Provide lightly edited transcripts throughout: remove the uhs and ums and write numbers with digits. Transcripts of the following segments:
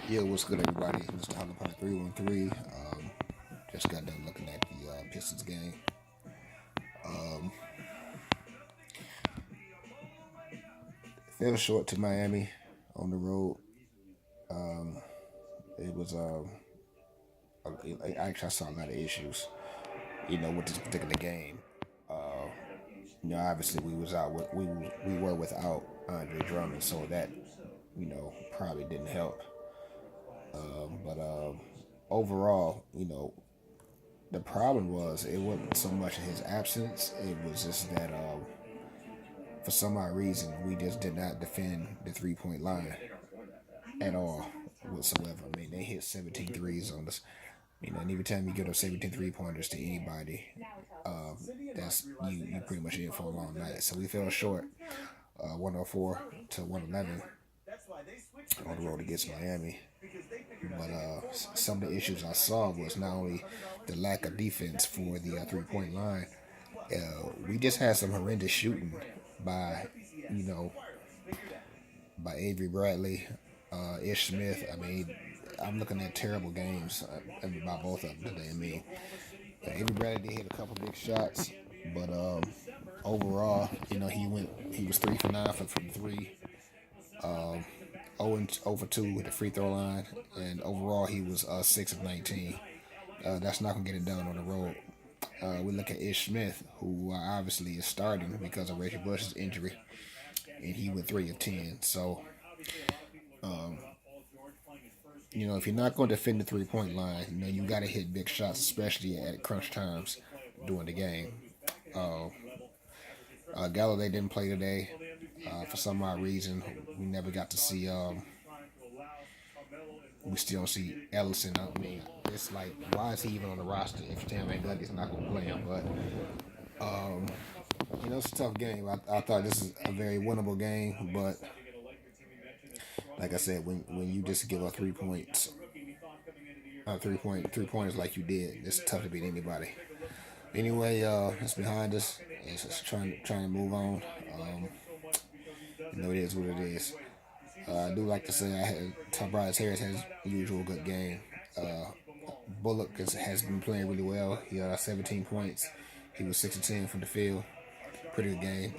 Yeah, what's good, everybody? Mr. Hollow 313. Just got done looking at the Pistons game. Fell short to Miami on the road. It was actually I saw a lot of issues, with this particular game. Obviously we was out. We were without Andre Drummond, so that probably didn't help. But overall, the problem was it wasn't so much his absence. It was just that for some odd reason, we just did not defend the 3 point line at all whatsoever. I mean, they hit 17 threes on us. And every time you get up 17 3 pointers to anybody, that's you pretty much in for a long night. So we fell short, 104 to 111 on the road against Miami. But some of the issues I saw was not only the lack of defense for the 3 point line. We just had some horrendous shooting by, you know, by Avery Bradley, Ish Smith. I mean, I'm looking at terrible games by both of them today. I mean, Avery Bradley did hit a couple big shots, but overall, he was 3 for 9 from three, 0 for 2 with the free throw line, and overall he was 6 of 19. That's not gonna get it done on the road. We look at Ish Smith, who obviously is starting because of Reggie Bush's injury, and he went 3 of 10. So, if you're not going to defend the 3 point line, you got to hit big shots, especially at crunch times during the game. Gallaudet didn't play today for some odd reason. We never got to see. We still don't see Ellison. I mean, it's like, why is he even on the roster if Stan Van Gundy's not going to play him? But it's a tough game. I thought this is a very winnable game, but like I said, when you just give up 3 points, 3 pointers like you did, it's tough to beat anybody. Anyway, it's behind us. It's just trying to move on. It is what it is. I do like to say Tobias Harris has a usual good game. Bullock has been playing really well. He got 17 points. He was 6 of 10 from the field. Pretty good game.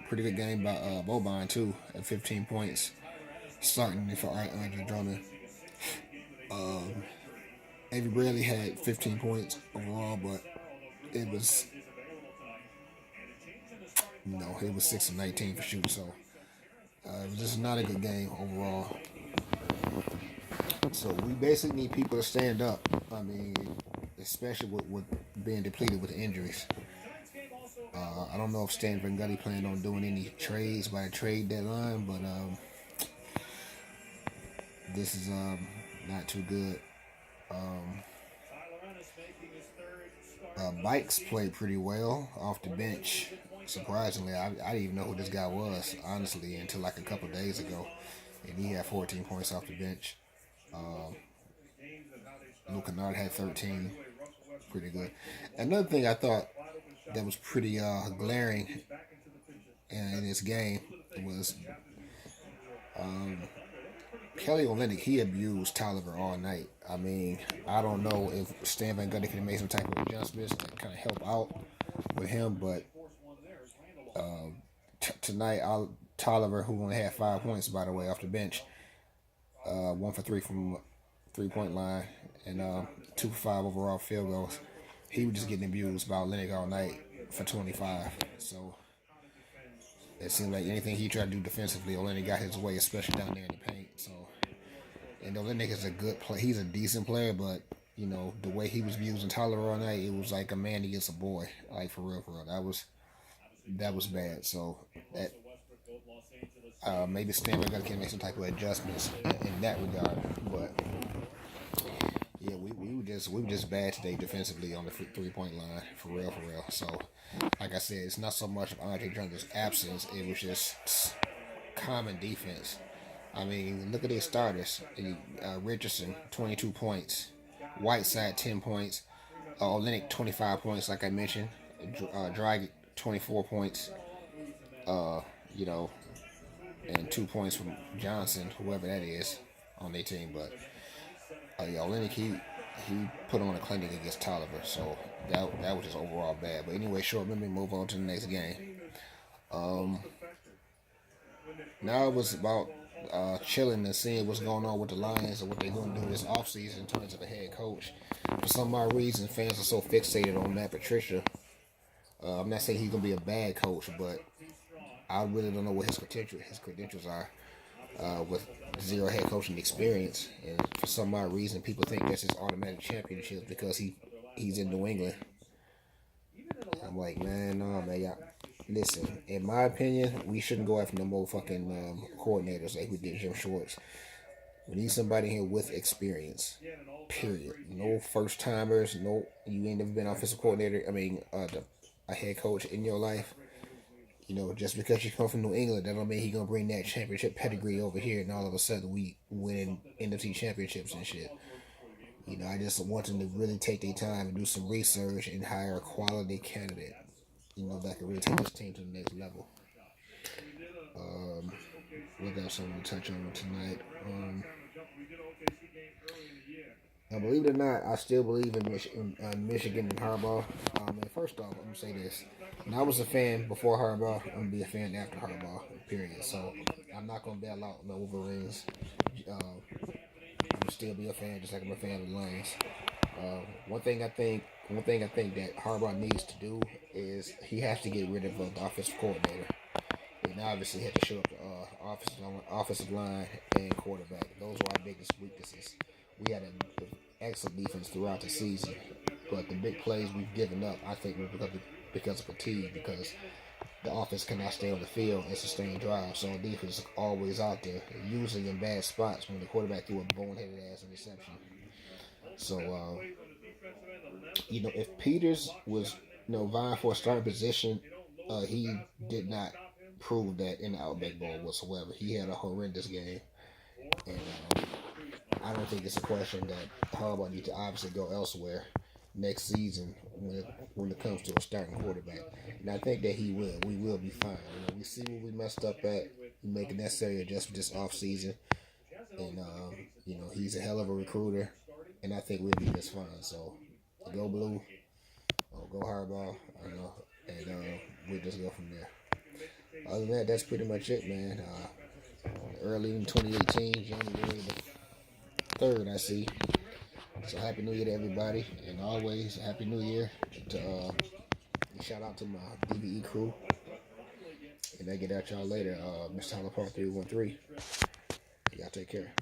Pretty good game by Boban too at 15 points. Starting for Andre Drummond. Avery Bradley had 15 points overall, but it was it was 6 of 19 for shooting. So it was just not a good game overall. So we basically need people to stand up. I mean, especially with being depleted with injuries. I don't know if Stan Van Gundy planned on doing any trades by the trade deadline, but this is not too good. Bikes played pretty well off the bench. Surprisingly, I didn't even know who this guy was, honestly, until like a couple of days ago. And he had 14 points off the bench. Luke Kennard had 13. Pretty good. Another thing I thought that was pretty glaring in this game was Kelly Olynyk. He abused Tolliver all night. I mean, I don't know if Stan Van Gundy could have made some type of adjustments to kind of help out with him, but tonight, Tolliver, who only had 5 points, by the way, off the bench, 1 for 3 from 3 point line, and 2 for 5 overall field goals. He was just getting abused by Olynyk all night for 25. So it seemed like anything he tried to do defensively, Olynyk got his way, especially down there in the paint. So, and Olynyk is a good player. He's a decent player, but the way he was abusing Tolliver all night, it was like a man against a boy. Like for real, for real. That was bad. So that maybe Stan Van Gundy can make some type of adjustments in that regard. But yeah, we were just bad today defensively on the 3 point line, for real, for real. So like I said, it's not so much of Andre Drummond's absence; it was just common defense. I mean, look at their starters: Richardson, 22 points; Whiteside, 10 points; Olynyk, 25 points, like I mentioned; Dragic, 24 points. And 2 points from Johnson, whoever that is, on their team, but Olenek, he put on a clinic against Tolliver, so that was just overall bad. But anyway, short memory, move on to the next game. Now it was about chilling and seeing what's going on with the Lions and what they're going to do this offseason in terms of a head coach. For some odd reason, fans are so fixated on Matt Patricia. I'm not saying he's going to be a bad coach, but I really don't know what his credentials are with zero head coaching experience. And for some odd reason, people think that's his automatic championship because he's in New England. I'm like, man, no, man, y'all. Listen, in my opinion, we shouldn't go after no more fucking coordinators like we did Jim Schwartz. We need somebody here with experience. Period. No first timers. No, you ain't never been offensive coordinator. I mean, a head coach in your life. You know, just because you come from New England, that don't mean he gonna bring that championship pedigree over here, and all of a sudden we win NFC championships and shit. You know, I just want them to really take their time and do some research and hire a quality candidate. You know, that can really take this team to the next level. What else I want to touch on tonight? Now, believe it or not, I still believe in Michigan and Harbaugh. And first off, I'm going to say this. When I was a fan before Harbaugh, I'm going to be a fan after Harbaugh, period. So, I'm not going to bail out the Wolverines. I'm going to still be a fan, just like I'm a fan of the Lions. One thing I think that Harbaugh needs to do is he has to get rid of the offensive coordinator. And obviously, he had to show up the offensive line and quarterback. Those were our biggest weaknesses. We had an excellent defense throughout the season, but the big plays we've given up, I think, were because of fatigue, because the offense cannot stay on the field and sustain drives. So the defense is always out there, usually in bad spots when the quarterback threw a boneheaded ass interception. So, you know, if Peters was, vying for a starting position, he did not prove that in the Outback Bowl whatsoever. He had a horrendous game, and I don't think it's a question that Harbaugh needs to obviously go elsewhere next season when it comes to a starting quarterback. And I think that he will. We will be fine. You know, we see what we messed up at. We make a necessary adjustment this offseason. And, he's a hell of a recruiter. And I think we'll be just fine. So, go blue. Or go Harbaugh. And we'll just go from there. Other than that, that's pretty much it, man. Early in 2018, January the 3rd, I see. So happy New Year to everybody, and always happy New Year to shout out to my DBE crew, and I get at y'all later. Mr. Tyler Park 313. Y'all take care.